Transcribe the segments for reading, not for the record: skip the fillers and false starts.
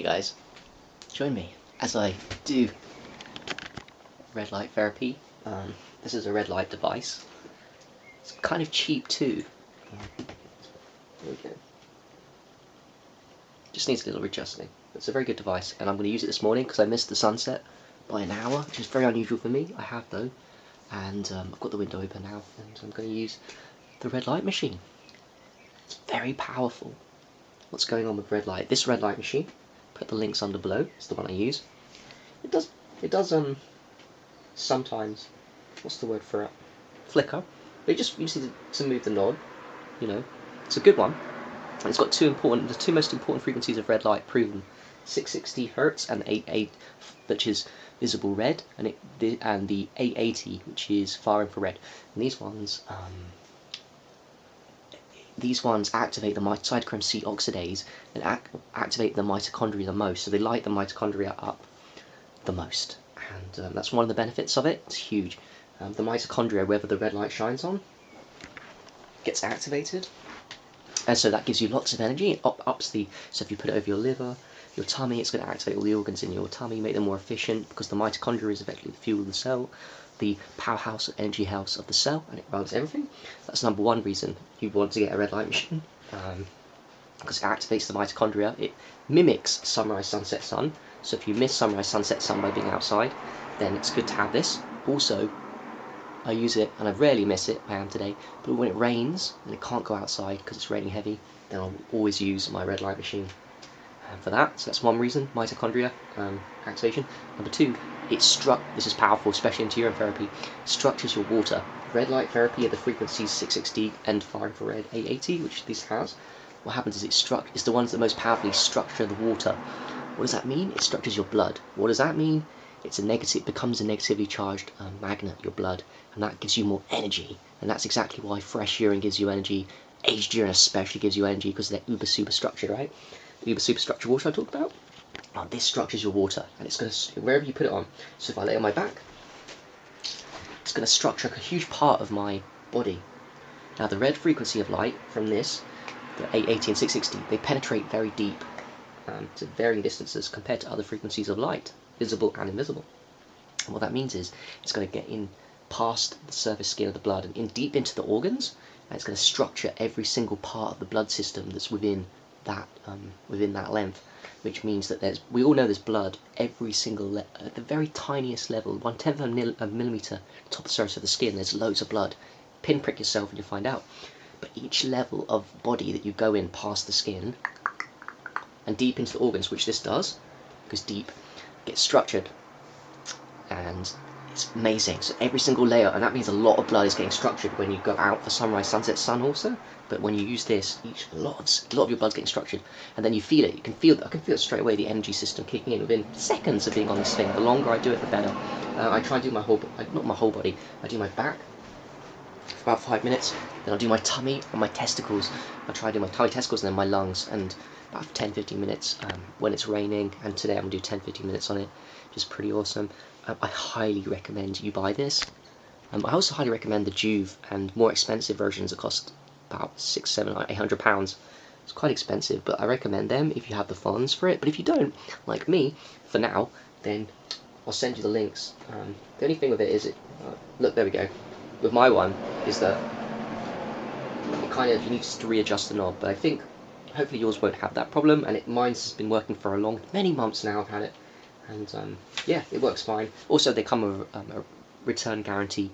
guys, join me as I do red light therapy. This is a red light device. It's kind of cheap too. There we go. Just needs a little adjusting. It's a very good device, and I'm going to use it this morning because I missed the sunset by an hour, which is very unusual for me. I have though, and I've got the window open now, and I'm going to use the red light machine. It's very powerful. What's going on with red light? This red light machine, put the links under below, it's the one I use. It does sometimes, what's the word for it? Flicker. But you just need to move the knob, you know. It's a good one. And it's got the two most important frequencies of red light proven: 660 Hz and 880, which is visible red, and the 880, which is far infrared. And these ones activate the cytochrome C oxidase and activate the mitochondria the most, so they light the mitochondria up the most. And that's one of the benefits of it. It's huge. The mitochondria, wherever the red light shines on, gets activated, and so that gives you lots of energy. It ups the, so if you put it over your liver, your tummy, it's going to activate all the organs in your tummy, make them more efficient, because the mitochondria is effectively the fuel of the cell, the powerhouse, energy house of the cell, and it runs everything. That's number one reason you want to get a red light machine, because it activates the mitochondria. It mimics sunrise, sunset, sun. So if you miss sunrise, sunset, sun by being outside, then it's good to have this. Also, I use it, and I rarely miss it. I am today, but when it rains and it can't go outside because it's raining heavy, then I'll always use my red light machine for that. So that's one reason, mitochondria activation. Number two, this is powerful, especially into urine therapy, structures your water. Red light therapy at the frequencies 660 and far infrared 880, which this has. What happens is it's the ones that most powerfully structure the water. What does that mean? It structures your blood. What does that mean? It becomes a negatively charged magnet, your blood, and that gives you more energy. And that's exactly why fresh urine gives you energy. Aged urine especially gives you energy because they're uber super structured, right? The uber super structured water I talked about. Now this structures your water, and it's going to, wherever you put it on. So if I lay on my back, it's going to structure a huge part of my body. Now the red frequency of light from this, the 880 and 660, they penetrate very deep to varying distances compared to other frequencies of light, visible and invisible. And what that means is it's going to get in past the surface skin of the blood and in deep into the organs, and it's going to structure every single part of the blood system that's within that length, which means that we all know there's blood every single at the very tiniest level, 1/10 of a millimeter top of the surface of the skin. There's loads of blood. Pinprick yourself and you'll find out. But each level of body that you go in past the skin and deep into the organs, which this does, because deep, gets structured, and it's amazing. So every single layer, and that means a lot of blood is getting structured when you go out for sunrise, sunset, sun also. But when you use this, a lot of your blood's getting structured, and then you feel it. I can feel it straight away. The energy system kicking in within seconds of being on this thing. The longer I do it, the better. I try and do not my whole body. I do my back for about 5 minutes. Then I'll do my tummy and my testicles. I try to do my tummy, testicles, and then my lungs, and about 10-15 minutes when it's raining. And today I'm going to do 10-15 minutes on it, which is pretty awesome. I highly recommend you buy this. I also highly recommend the Juve and more expensive versions that cost about £600, £700, £800. It's quite expensive, but I recommend them if you have the funds for it. But if you don't, like me, for now, then I'll send you the links. The only thing with it is look, there we go. With my one, is that you need to readjust the knob, but I think hopefully yours won't have that problem, and mine's been working for many months now. I've had it, and yeah, it works fine. Also, they come with a return guarantee,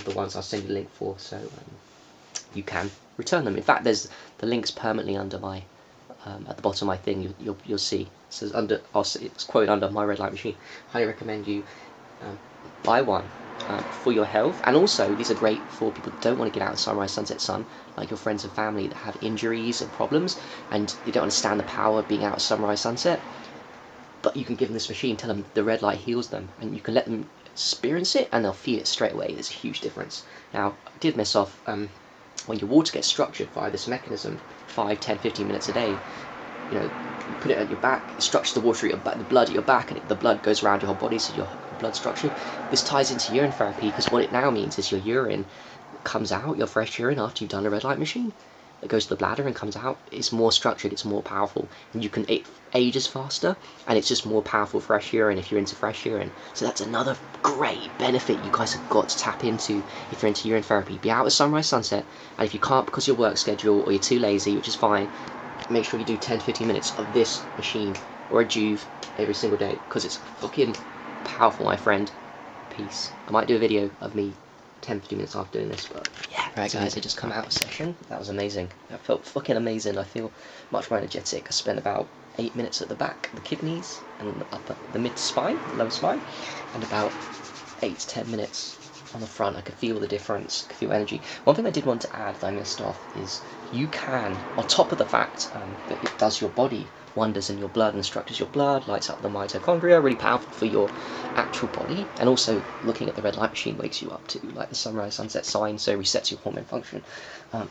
the ones I'll send you a link for, so you can return them. In fact, there's the links permanently under my at the bottom of my thing. You'll see. So it's quoted under my red light machine. Highly recommend you buy one. For your health, and also these are great for people that don't want to get out of sunrise, sunset, sun, like your friends and family that have injuries and problems, and they don't understand the power of being out of sunrise, sunset. But you can give them this machine, tell them the red light heals them, and you can let them experience it, and they'll feel it straight away. There's a huge difference. Now, I did miss off when your water gets structured via this mechanism, 5, 10, 15 minutes a day. You know, you put it at your back, it structures the water at your back, the blood at your back, and the blood goes around your whole body, so your blood structure. This ties into urine therapy, because what it now means is your urine comes out, your fresh urine, after you've done a red light machine, that goes to the bladder and comes out, it's more structured, it's more powerful, and you can it ages faster, and it's just more powerful fresh urine if you're into fresh urine. So that's another great benefit you guys have got to tap into if you're into urine therapy. Be out at sunrise, sunset, and if you can't because of your work schedule or you're too lazy, which is fine, make sure you do 10-15 minutes of this machine or a Joovv every single day, because it's fucking powerful, my friend. Peace. I might do a video of me 10-15 minutes after doing this, but yeah. Right guys, I just come out of session. That was amazing. I felt fucking amazing. I feel much more energetic. I spent about 8 minutes at the back, the kidneys, and up at the mid spine, lower spine, and about 8 to 10 minutes on the front. I could feel the difference, could feel energy. One thing I did want to add that I missed off is you can, on top of the fact that it does your body wonders in your blood and structures your blood, lights up the mitochondria, really powerful for your actual body, and also looking at the red light machine wakes you up to like the sunrise sunset sign, so resets your hormone function.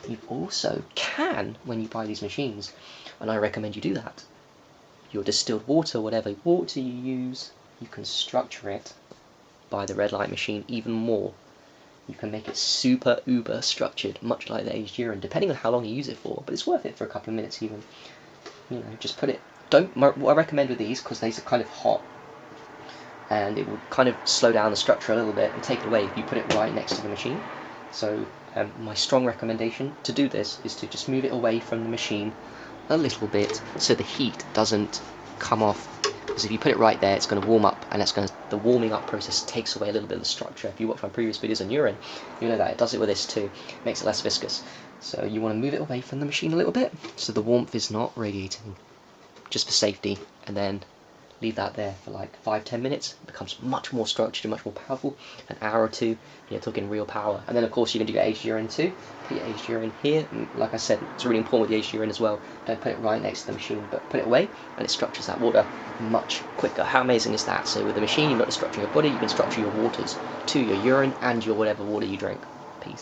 You also can, when you buy these machines, and I recommend you do that, your distilled water, whatever water you use, you can structure it by the red light machine even more. You can make it super uber structured, much like the aged urine, depending on how long you use it for, but it's worth it for a couple of minutes even. You know, just put it, what I recommend with these, because these are kind of hot, and it will kind of slow down the structure a little bit and take it away if you put it right next to the machine. So my strong recommendation to do this is to just move it away from the machine a little bit so the heat doesn't come off, because if you put it right there, it's going to warm up, and the warming up process takes away a little bit of the structure. If you watch my previous videos on urine, you know that it does it with this too, makes it less viscous. So you want to move it away from the machine a little bit so the warmth is not radiating, just for safety, and then leave that there for like 5-10 minutes. It becomes much more structured and much more powerful. An hour or two, you're talking real power. And then of course you can do your aged urine too. Put your aged urine here, and like I said, it's really important with the aged urine as well. Don't put it right next to the machine, but put it away, and it structures that water much quicker. How amazing is that? So with the machine, you're not just structuring your body, you can structure your waters too, your urine and your whatever water you drink.